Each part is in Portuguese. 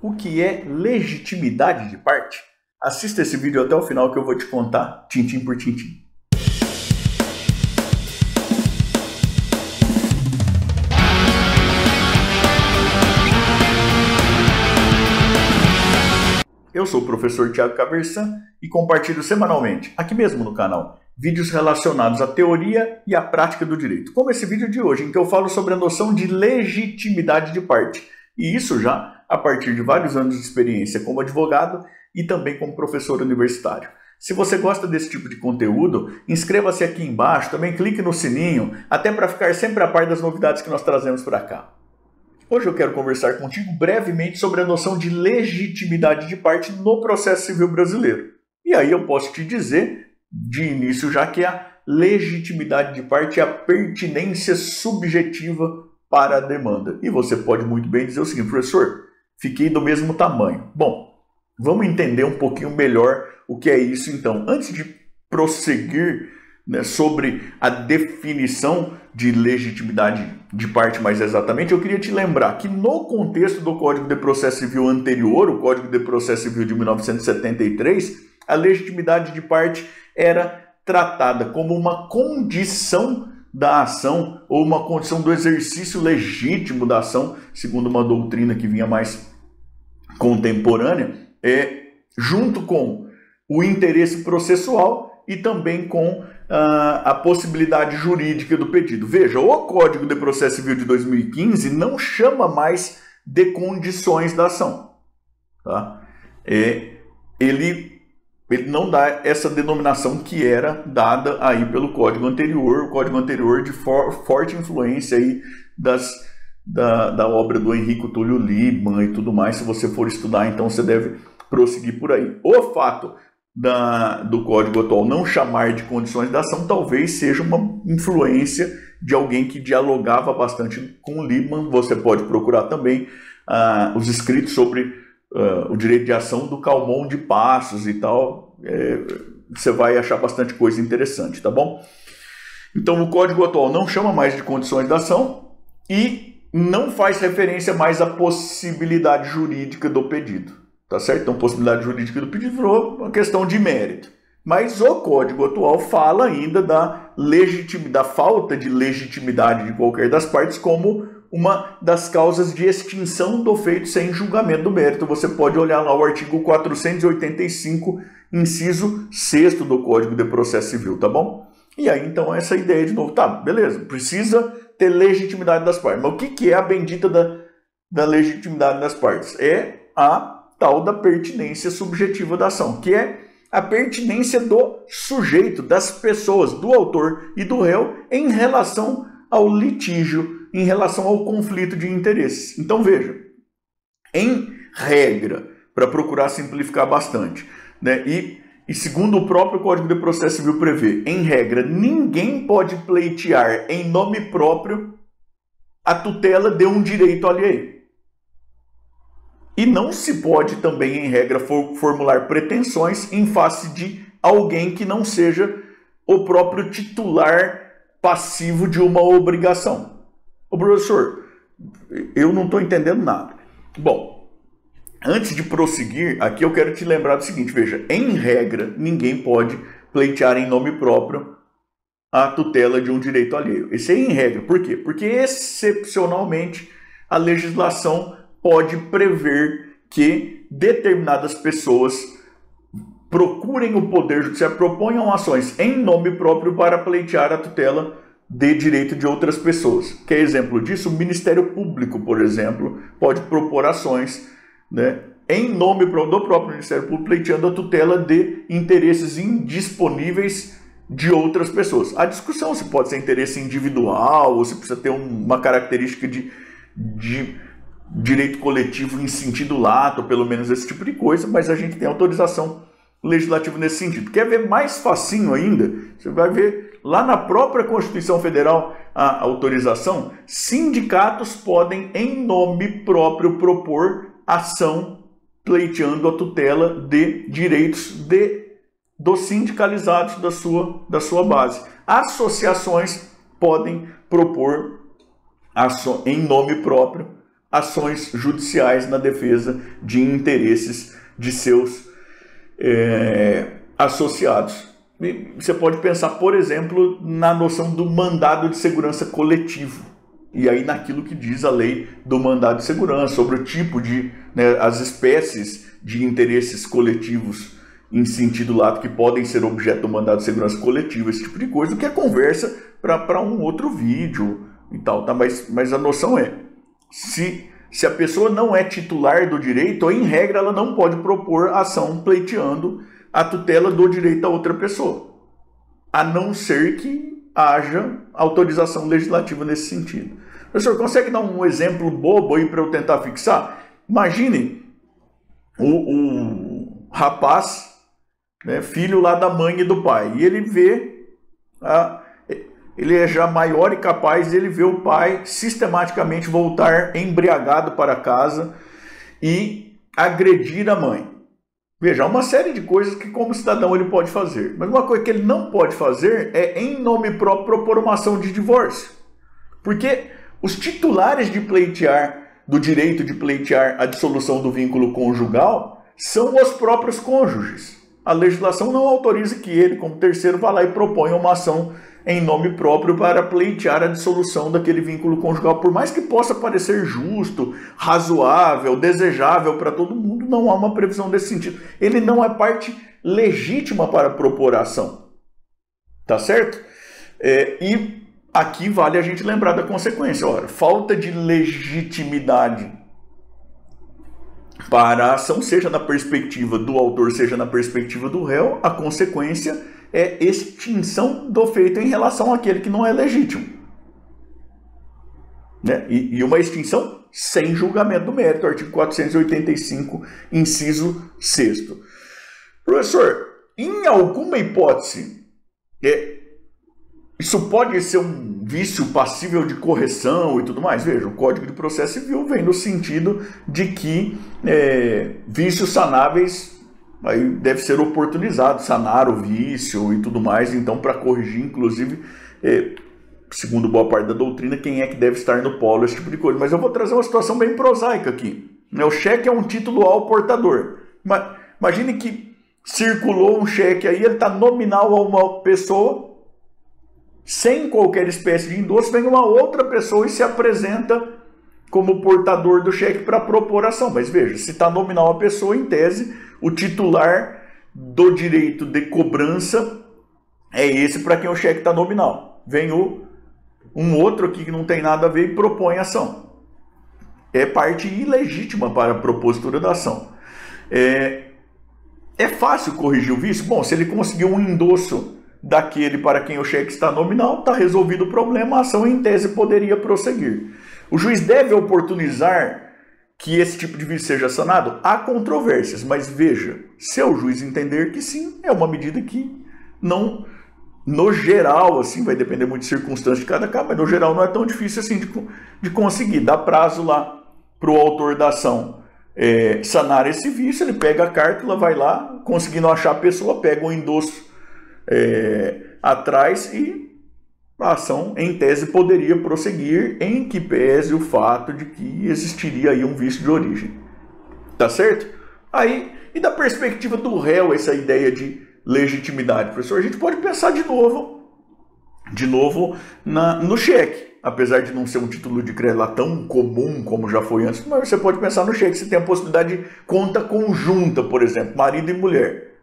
o que é legitimidade de parte? Assista esse vídeo até o final que eu vou te contar, tintim por tintim. Eu sou o professor Thiago Caversan e compartilho semanalmente, aqui mesmo no canal, vídeos relacionados à teoria e à prática do direito, como esse vídeo de hoje, em que eu falo sobre a noção de legitimidade de parte, e isso já a partir de vários anos de experiência como advogado e também como professor universitário. Se você gosta desse tipo de conteúdo, inscreva-se aqui embaixo, também clique no sininho, até para ficar sempre a par das novidades que nós trazemos para cá. Hoje eu quero conversar contigo brevemente sobre a noção de legitimidade de parte no processo civil brasileiro. E aí eu posso te dizer, de início já, que a legitimidade de parte é a pertinência subjetiva para a demanda. E você pode muito bem dizer o seguinte: professor, fiquei do mesmo tamanho. Bom, vamos entender um pouquinho melhor o que é isso então. Antes de prosseguir sobre a definição de legitimidade de parte mais exatamente, eu queria te lembrar que no contexto do Código de Processo Civil anterior, o Código de Processo Civil de 1973, a legitimidade de parte era tratada como uma condição da ação ou uma condição do exercício legítimo da ação, segundo uma doutrina que vinha mais contemporânea, junto com o interesse processual e também com a possibilidade jurídica do pedido. Veja, o Código de Processo Civil de 2015 não chama mais de condições da ação. Tá? Ele não dá essa denominação que era dada aí pelo Código anterior, o Código anterior de forte influência aí da obra do Henrico Túlio Liebmann e tudo mais. Se você for estudar, então você deve prosseguir por aí. O fato do Código atual não chamar de condições da ação talvez seja uma influência de alguém que dialogava bastante com o Liebmann. Você pode procurar também os escritos sobre o direito de ação do Calmon de Passos e tal. Você vai achar bastante coisa interessante, tá bom? Então o Código atual não chama mais de condições da ação e não faz referência mais à possibilidade jurídica do pedido. Tá certo? Então, possibilidade jurídica do pedido virou uma questão de mérito. Mas o Código atual fala ainda da falta de legitimidade de qualquer das partes como uma das causas de extinção do feito sem julgamento do mérito. Você pode olhar lá o artigo 485, inciso 6º do Código de Processo Civil, tá bom? E aí, então, essa ideia de novo, tá, beleza, precisa ter legitimidade das partes. Mas o que é a bendita da legitimidade das partes? É a tal da pertinência subjetiva da ação, que é a pertinência do sujeito, das pessoas, do autor e do réu em relação ao litígio, em relação ao conflito de interesses. Então veja, em regra, para procurar simplificar bastante, e segundo o próprio Código de Processo Civil prevê, em regra, ninguém pode pleitear em nome próprio a tutela de um direito alheio. E não se pode também, em regra, formular pretensões em face de alguém que não seja o próprio titular passivo de uma obrigação. Ô professor, eu não estou entendendo nada. Bom, antes de prosseguir, aqui eu quero te lembrar do seguinte, veja, em regra, ninguém pode pleitear em nome próprio a tutela de um direito alheio. Esse é em regra. Por quê? Porque, excepcionalmente, a legislação pode prever que determinadas pessoas procurem o Poder Judiciário, proponham ações em nome próprio para pleitear a tutela de direito de outras pessoas. Que é exemplo disso? O Ministério Público, por exemplo, pode propor ações em nome do próprio Ministério Público, pleiteando a tutela de interesses indisponíveis de outras pessoas. A discussão se pode ser interesse individual ou se precisa ter uma característica de direito coletivo em sentido lato, pelo menos esse tipo de coisa, mas a gente tem autorização legislativa nesse sentido. Quer ver mais facinho ainda? Você vai ver lá na própria Constituição Federal a autorização. Sindicatos podem, em nome próprio, propor ação pleiteando a tutela de direitos dos sindicalizados da sua base. Associações podem propor em nome próprio ações judiciais na defesa de interesses de seus associados. E você pode pensar, por exemplo, na noção do mandado de segurança coletivo, e aí naquilo que diz a lei do mandado de segurança, sobre o tipo de, as espécies de interesses coletivos em sentido lato que podem ser objeto do mandado de segurança coletivo, esse tipo de coisa, o que é conversa para um outro vídeo e tal, tá? Mas a noção é, se a pessoa não é titular do direito, em regra ela não pode propor ação pleiteando a tutela do direito a outra pessoa, a não ser que haja autorização legislativa nesse sentido. Professor, consegue dar um exemplo bobo aí para eu tentar fixar? Imagine o rapaz, filho lá da mãe e do pai, e ele vê, ele é já maior e capaz, ele vê o pai sistematicamente voltar embriagado para casa e agredir a mãe. Veja, há uma série de coisas que como cidadão ele pode fazer, mas uma coisa que ele não pode fazer é, em nome próprio, propor uma ação de divórcio, porque os titulares de pleitear, do direito de pleitear a dissolução do vínculo conjugal, são os próprios cônjuges. A legislação não autoriza que ele, como terceiro, vá lá e proponha uma ação em nome próprio para pleitear a dissolução daquele vínculo conjugal. Por mais que possa parecer justo, razoável, desejável para todo mundo, não há uma previsão desse sentido. Ele não é parte legítima para propor a ação. Tá certo? E aqui vale a gente lembrar da consequência. Ora, falta de legitimidade para a ação, seja na perspectiva do autor, seja na perspectiva do réu, a consequência é extinção do feito em relação àquele que não é legítimo. E uma extinção sem julgamento do mérito, artigo 485, inciso 6º. Professor, em alguma hipótese, isso pode ser um vício passível de correção e tudo mais? Veja, o Código de Processo Civil vem no sentido de que vícios sanáveis aí deve ser oportunizado, sanar o vício e tudo mais, então para corrigir, inclusive, segundo boa parte da doutrina, quem é que deve estar no polo, esse tipo de coisa. Mas eu vou trazer uma situação bem prosaica aqui. O cheque é um título ao portador. Imagine que circulou um cheque aí, ele está nominal a uma pessoa, sem qualquer espécie de endosso, vem uma outra pessoa e se apresenta como portador do cheque para propor ação. Mas veja, se está nominal a pessoa, em tese, o titular do direito de cobrança é esse para quem o cheque está nominal. Vem um outro aqui que não tem nada a ver e propõe ação. É parte ilegítima para a propositura da ação. É fácil corrigir o vício? Bom, se ele conseguiu um endosso daquele para quem o cheque está nominal, está resolvido o problema, a ação em tese poderia prosseguir. O juiz deve oportunizar que esse tipo de vício seja sanado? Há controvérsias, mas veja, se o juiz entender que sim, é uma medida que não, no geral, assim, vai depender muito de circunstâncias de cada caso, mas no geral não é tão difícil assim de conseguir. Dá prazo lá para o autor da ação sanar esse vício, ele pega a carta, vai lá, conseguindo achar a pessoa, pega um endosso atrás e a ação, em tese, poderia prosseguir, em que pese o fato de que existiria aí um vício de origem. Tá certo? Aí, e da perspectiva do réu, essa ideia de legitimidade, professor, a gente pode pensar de novo no cheque. Apesar de não ser um título de crédito lá tão comum como já foi antes, mas você pode pensar no cheque, você tem a possibilidade de conta conjunta, por exemplo, marido e mulher.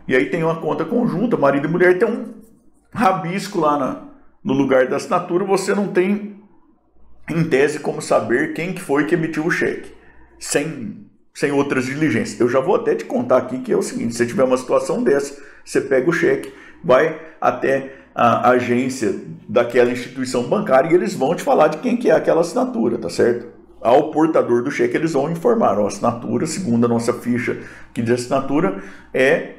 E aí tem uma conta conjunta, marido e mulher, tem um rabisco lá no lugar da assinatura, você não tem, em tese, como saber quem que foi que emitiu o cheque, sem outras diligências. Eu já vou até te contar aqui que é o seguinte, se tiver uma situação dessa, você pega o cheque, vai até a agência daquela instituição bancária e eles vão te falar de quem que é aquela assinatura, tá certo? Ao portador do cheque eles vão informar, a assinatura, segundo a nossa ficha que diz assinatura, é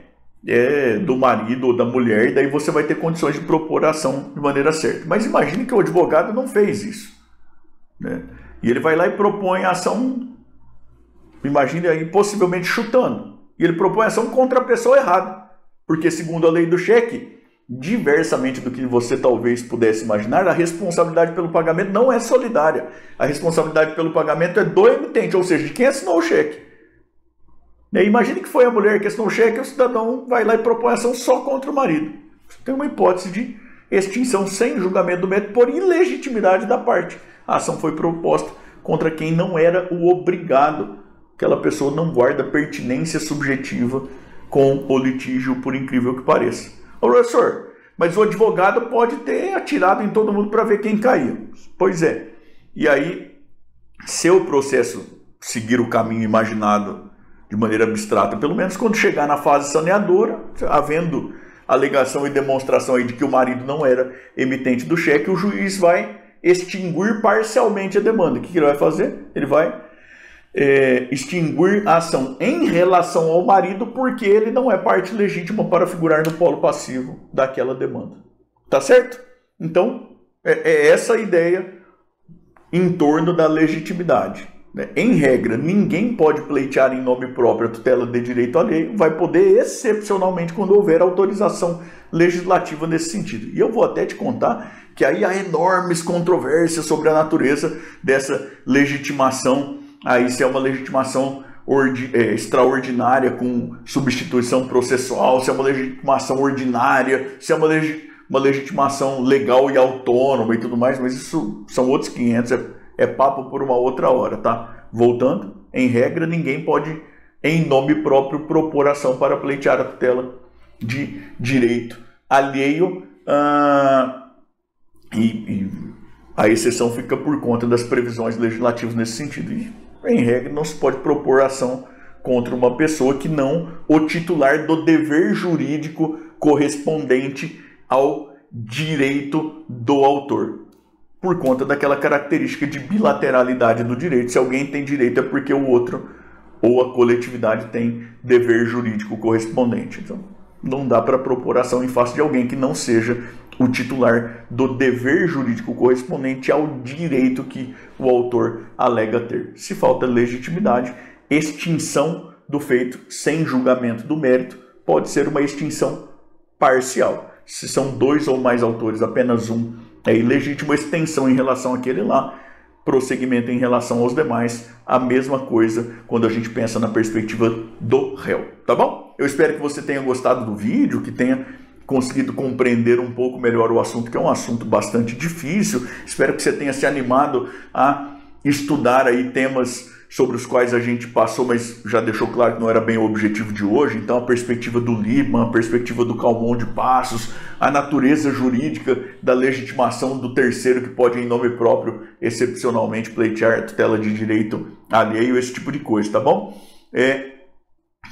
do marido ou da mulher, e daí você vai ter condições de propor a ação de maneira certa. Mas imagine que o advogado não fez isso, e ele vai lá e propõe a ação, imagine aí, possivelmente chutando, e ele propõe a ação contra a pessoa errada, porque segundo a lei do cheque, diversamente do que você talvez pudesse imaginar, a responsabilidade pelo pagamento não é solidária. A responsabilidade pelo pagamento é do emitente, ou seja, de quem assinou o cheque. E aí, imagine que foi a mulher que assinou o cheque e o cidadão vai lá e propõe ação só contra o marido. Tem uma hipótese de extinção sem julgamento do mérito por ilegitimidade da parte. A ação foi proposta contra quem não era o obrigado. Aquela pessoa não guarda pertinência subjetiva com o litígio, por incrível que pareça. Ô, professor, mas o advogado pode ter atirado em todo mundo para ver quem caía. Pois é. E aí, se o processo seguir o caminho imaginado de maneira abstrata, pelo menos quando chegar na fase saneadora, havendo alegação e demonstração aí de que o marido não era emitente do cheque, o juiz vai extinguir parcialmente a demanda. O que ele vai fazer? Ele vai extinguir a ação em relação ao marido porque ele não é parte legítima para figurar no polo passivo daquela demanda. Tá certo? Então, é essa a ideia em torno da legitimidade. Em regra, ninguém pode pleitear em nome próprio a tutela de direito alheio, vai poder excepcionalmente quando houver autorização legislativa nesse sentido. E eu vou até te contar que aí há enormes controvérsias sobre a natureza dessa legitimação. Aí se é uma legitimação extraordinária com substituição processual, se é uma legitimação ordinária, se é uma legitimação legal e autônoma e tudo mais, mas isso são outros 500, é papo por uma outra hora, tá? Voltando, em regra, ninguém pode, em nome próprio, propor ação para pleitear a tutela de direito alheio, e a exceção fica por conta das previsões legislativas nesse sentido. E, em regra, não se pode propor ação contra uma pessoa que não o titular do dever jurídico correspondente ao direito do autor, por conta daquela característica de bilateralidade do direito. Se alguém tem direito é porque o outro ou a coletividade tem dever jurídico correspondente. Então, não dá para propor ação em face de alguém que não seja o titular do dever jurídico correspondente ao direito que o autor alega ter. Se falta legitimidade, extinção do feito sem julgamento do mérito pode ser uma extinção parcial. Se são dois ou mais autores, apenas um é ilegítimo, extensão em relação àquele lá, prosseguimento em relação aos demais, a mesma coisa quando a gente pensa na perspectiva do réu, tá bom? Eu espero que você tenha gostado do vídeo, que tenha conseguido compreender um pouco melhor o assunto, que é um assunto bastante difícil. Espero que você tenha se animado a estudar aí temas sobre os quais a gente passou, mas já deixou claro que não era bem o objetivo de hoje. Então, a perspectiva do Lippmann, a perspectiva do Calmon de Passos, a natureza jurídica da legitimação do terceiro que pode, em nome próprio, excepcionalmente pleitear a tutela de direito alheio, esse tipo de coisa, tá bom?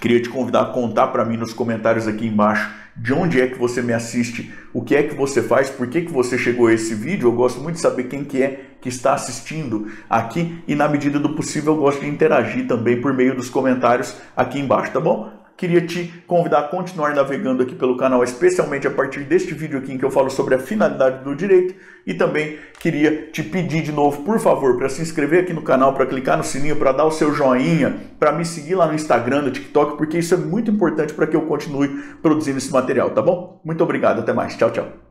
Queria te convidar a contar para mim nos comentários aqui embaixo de onde é que você me assiste, o que é que você faz, por que você chegou a esse vídeo. Eu gosto muito de saber quem que é que está assistindo aqui e, na medida do possível, eu gosto de interagir também por meio dos comentários aqui embaixo, tá bom? Queria te convidar a continuar navegando aqui pelo canal, especialmente a partir deste vídeo aqui em que eu falo sobre a finalidade do direito, e também queria te pedir de novo, por favor, para se inscrever aqui no canal, para clicar no sininho, para dar o seu joinha, para me seguir lá no Instagram, no TikTok, porque isso é muito importante para que eu continue produzindo esse material, tá bom? Muito obrigado, até mais, tchau, tchau.